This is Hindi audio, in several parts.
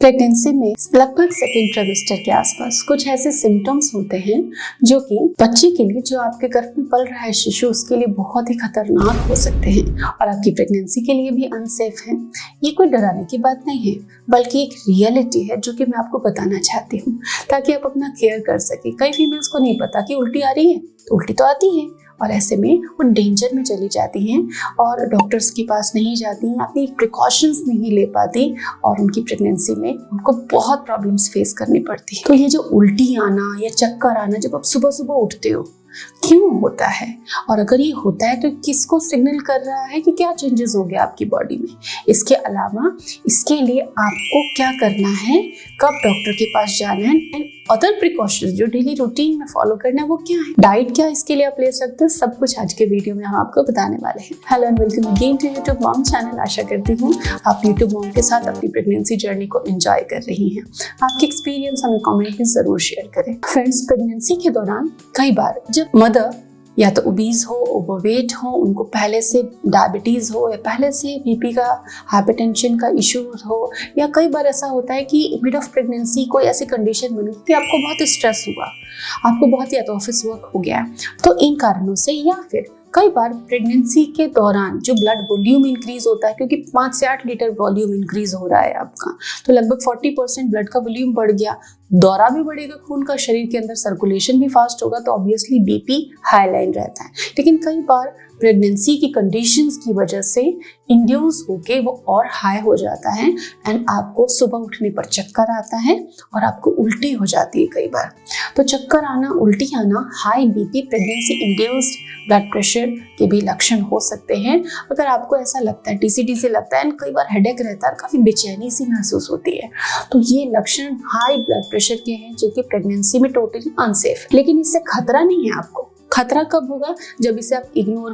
प्रेगनेंसी में लगभग सेकेंड ट्राइमेस्टर के आसपास कुछ ऐसे सिम्टम्स होते हैं जो कि बच्चे के लिए, जो आपके गर्भ में पल रहा है शिशु, उसके लिए बहुत ही खतरनाक हो सकते हैं और आपकी प्रेगनेंसी के लिए भी अनसेफ हैं। ये कोई डराने की बात नहीं है, बल्कि एक रियलिटी है जो कि मैं आपको बताना चाहती हूँ ताकि आप अपना केयर कर सके। कई फीमेल्स को नहीं पता कि उल्टी आ रही है, तो उल्टी तो आती है और ऐसे में वो डेंजर में चली जाती हैं और डॉक्टर्स के पास नहीं जाती हैं, अपनी प्रिकॉशंस नहीं ले पाती और उनकी प्रेगनेंसी में उनको बहुत प्रॉब्लम्स फेस करनी पड़ती है। तो ये जो उल्टी आना या चक्कर आना जब आप सुबह सुबह उठते हो, क्यों होता है और अगर ये होता है तो किसको सिग्नल कर रहा है कि क्या चेंजेस हो गया आपकी बॉडी में। इसके अलावा इसके लिए आपको क्या करना है, कब डॉक्टर के पास जाना है एंड अदर प्रिकॉशंस जो डेली रूटीन में फॉलो करना है वो क्या है, डाइट क्या इसके लिए आप ले सकते हो, सब कुछ आज के वीडियो में हम आपको बताने वाले हैं। Hello and welcome again to YouTube mom channel. आशा करती हूँ आप यूट्यूब मॉम के साथ अपनी प्रेगनेंसी जर्नी को एंजॉय कर रही हैं। आपके एक्सपीरियंस हमें कमेंट में जरूर शेयर करें। फ्रेंड्स, प्रेगनेंसी के दौरान कई बार जब मदर या तो ओबीज हो, ओवरवेट हो, उनको पहले से डायबिटीज हो या पहले से बीपी का, हाइपरटेंशन का इशू हो, या कई बार ऐसा होता है कि मिड ऑफ प्रेगनेंसी कोई ऐसी कंडीशन बनी कि आपको बहुत स्ट्रेस हुआ, आपको बहुत या तो ऑफिस वर्क हो गया, तो इन कारणों से, या फिर कई बार प्रेगनेंसी के दौरान जो ब्लड वॉल्यूम इंक्रीज होता है, क्योंकि 5 से 8 लीटर वॉल्यूम इंक्रीज हो रहा है आपका, तो लगभग 40% ब्लड का वॉल्यूम बढ़ गया, दौरा भी बढ़ेगा खून का, शरीर के अंदर सर्कुलेशन भी फास्ट होगा, तो ऑब्वियसली बीपी हाई लाइन रहता है। लेकिन कई बार प्रेगनेंसी की कंडीशंस की वजह से इंड्यूस होके वो और हाई हो जाता है एंड आपको सुबह उठने पर चक्कर आता है और आपको उल्टी हो जाती है कई बार। तो चक्कर आना, उल्टी आना, high BP pregnancy induced blood pressure के भी लक्षण हो सकते हैं। अगर आपको ऐसा लगता है, टीसी लगता है एंड कई बार हेडेक रहता है, काफ़ी बेचैनी सी महसूस होती है, तो ये लक्षण हाई ब्लड प्रेशर के हैं जो कि प्रेगनेंसी में टोटली अनसेफ है। लेकिन इससे खतरा नहीं है आपको। खतरा कब होगा? जब इसे आप इग्नोर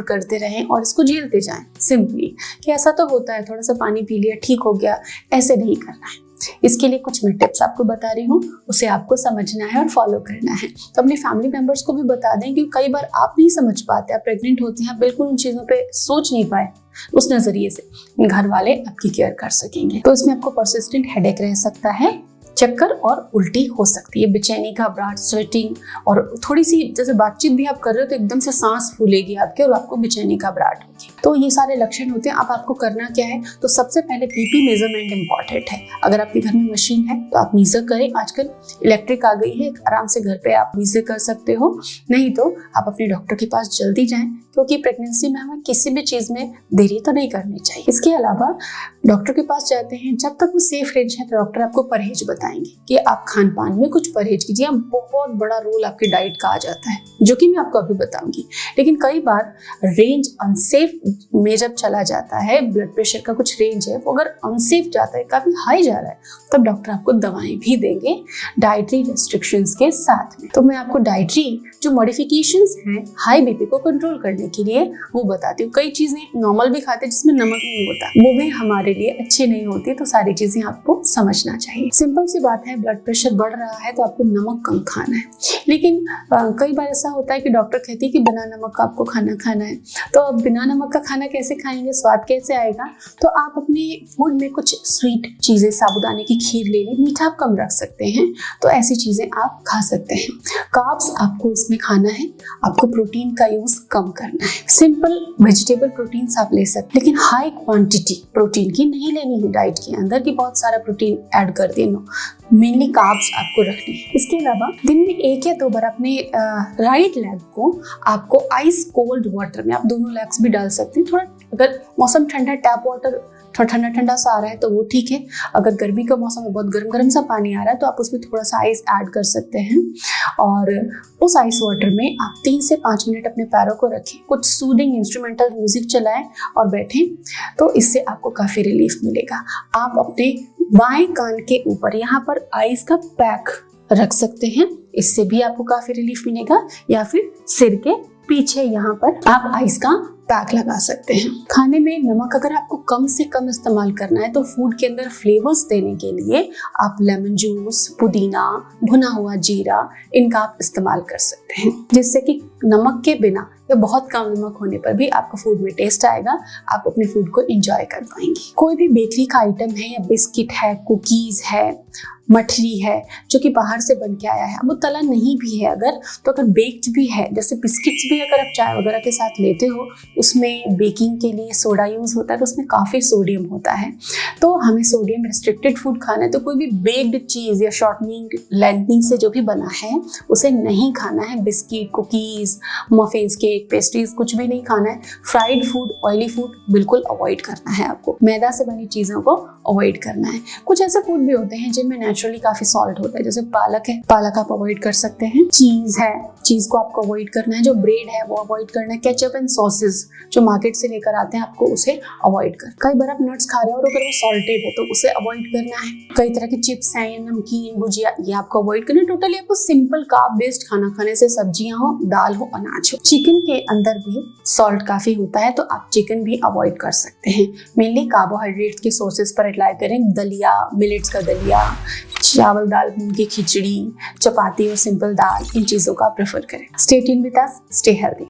करते रहें और इसको झेलते जाएं। सिंपली कि ऐसा तो होता है, थोड़ा सा पानी पी लिया, ठीक हो गया, ऐसे नहीं करना है। इसके लिए कुछ मैं टिप्स आपको बता रही हूँ, उसे आपको समझना है और फॉलो करना है। तो अपने फैमिली मेंबर्स को भी बता दें, क्योंकि कई बार आप नहीं समझ पाते, आप प्रेग्नेंट होती हैं, आप बिल्कुल उन चीज़ों पे सोच नहीं पाए, उस नज़रिए से घर वाले आपकी केयर कर सकेंगे। तो इसमें आपको परसिस्टेंट हेडेक रह सकता है, चक्कर और उल्टी हो सकती है, बेचैनी, घबराहट, स्वेटिंग, और थोड़ी सी जैसे बातचीत भी आप कर रहे हो तो एकदम से सांस फूलेगी आपके और आपको बेचैनी, घबराहट होगी। तो ये सारे लक्षण होते हैं। अब आपको करना क्या है? तो सबसे पहले बीपी मेजरमेंट इंपॉर्टेंट है। अगर आपके घर में मशीन है तो आप मीजर करें। आजकल इलेक्ट्रिक आ गई है, आराम से घर पे आप मीजर कर सकते हो। नहीं तो आप अपने डॉक्टर के पास जल्दी जाएं, क्योंकि प्रेगनेंसी में हमें किसी भी चीज़ में देरी तो नहीं करनी चाहिए। इसके अलावा डॉक्टर के पास जाते हैं, जब तक वो सेफ रेंज है तो डॉक्टर आपको परहेज बताएंगे कि आप खान पान में कुछ परहेज कीजिए। बहुत बड़ा रोल आपके डाइट का आ जाता है, जो कि मैं आपको अभी बताऊंगी। लेकिन कई बार रेंज अनसेफ में जब चला जाता है, ब्लड प्रेशर का कुछ रेंज है, वो अगर अनसेफ जाता है, काफी हाई जा रहा है, तब डॉक्टर आपको दवाएं भी देंगे डाइटरी रेस्ट्रिक्शंस के साथ में। तो मैं आपको डाइटरी जो मॉडिफिकेशंस हैं हाई बीपी को कंट्रोल करने के लिए वो बताती हूँ। कई चीजें नॉर्मल भी खाते हैं जिसमें नमक नहीं होता, वो भी हमारे लिए अच्छी नहीं होती, तो सारी चीजें आपको समझना चाहिए। सिंपल सी बात है, ब्लड प्रेशर बढ़ रहा है तो आपको नमक कम खाना है। लेकिन कई बार ऐसा होता है कि डॉक्टर कहती है कि बिना नमक का आपको खाना है, तो अब बिना नमक का खाना कैसे खाएंगे, स्वाद कैसे आएगा? तो आप अपने फूड में कुछ स्वीट चीजें, साबूदाने की खीर ले लें, मीठा आप कम रख सकते हैं, तो ऐसी चीजें आप खा सकते हैं। कार्ब्स आपको इसमें खाना है, आपको प्रोटीन का यूज कम करना है। सिंपल वेजिटेबल प्रोटीन्स आप ले सकते हैं, लेकिन हाई क्वांटिटी प्रोटीन की नहीं लेनी है डाइट के अंदर कि बहुत सारा प्रोटीन ऐड कर देना। मेनली कार्ब्स आपको रखने हैं। इसके अलावा दिन में 1 या 2 बार अपने राइट लेग को आपको आइस कोल्ड वाटर में, आप दोनों लेग्स भी डाल सकते हैं। थोड़ा अगर मौसम ठंडा, टैप वाटर थोड़ा ठंडा सा आ रहा है तो वो ठीक है। अगर गर्मी का मौसम में बहुत गर्म सा पानी आ रहा है तो आप उसमें थोड़ा सा आइस ऐड कर सकते हैं और उस आइस वाटर में आप 3 से 5 मिनट अपने पैरों को रखें, कुछ सूदिंग इंस्ट्रूमेंटल म्यूजिक चलाएं और बैठें, तो इससे आपको काफ़ी रिलीफ मिलेगा। आप अपने बाएं कान के ऊपर यहाँ पर आइस का पैक रख सकते हैं, इससे भी आपको काफ़ी रिलीफ मिलेगा, या फिर सिर के पीछे यहाँ पर आप आइस का पैक लगा सकते हैं। खाने में नमक अगर आपको कम से कम इस्तेमाल करना है तो फूड के अंदर फ्लेवर्स देने के लिए आप लेमन जूस, पुदीना, भुना हुआ जीरा, इनका आप इस्तेमाल कर सकते हैं, जिससे कि नमक के बिना या बहुत कम नमक होने पर भी आपको फूड में टेस्ट आएगा, आप अपने फूड को एंजॉय कर पाएंगे। कोई भी बेकरी का आइटम है या बिस्किट है, कुकीज है, मठरी है जो कि बाहर से बन के आया है, वो तला नहीं भी है अगर बेक्ड भी है, जैसे बिस्किट्स भी अगर आप चाय वगैरह के साथ लेते हो, उसमें बेकिंग के लिए सोडा यूज होता है तो उसमें काफ़ी सोडियम होता है। तो हमें सोडियम रिस्ट्रिक्टेड फूड खाना है, तो कोई भी बेक्ड चीज़ या शॉर्टनिंग लेंथनिंग से जो भी बना है उसे नहीं खाना है। Biscuit, cookies, muffins, cake, pastries कुछ भी नहीं खाना है। फ्राइड फूड, ऑयली फूड बिल्कुल अवॉइड करना है आपको। मैदा से बनी चीज़ों को अवॉइड करना है। कुछ ऐसे फूड भी होते हैं जिनमें नेचुरली काफ़ी सॉल्ट होता है, जैसे पालक है, पालक आप अवॉइड कर सकते हैं। चीज़ है, चीज़ को आपको अवॉइड करना है। जो ब्रेड है वो अवॉइड करना है। केचप एंड सॉसेस जो मार्केट से लेकर आते हैं आपको उसे अवॉइड कर। कई बार आप नट्स खा रहे हो और अगर वो सॉल्टेड है तो उसे अवॉइड करना है। कई तरह के चिप्स हैं या नमकीन, भुजिया, ये आपको अवॉइड करना है। टोटली आपको सिंपल कार्ब बेस्ड खाना खाने से, सब्जियां हो, दाल हो, अनाज हो। चिकन के अंदर भी सॉल्ट काफी होता है तो आप चिकन भी अवॉइड कर सकते हैं। मेनली कार्बोहाइड्रेट के सोर्सेज पर रिलाई करें। दलिया, मिलेट्स का दलिया, चावल, दाल, मूंग की खिचड़ी, चपाती और सिंपल दाल, इन चीजों का प्रेफर करें। Stay tuned with us, stay healthy.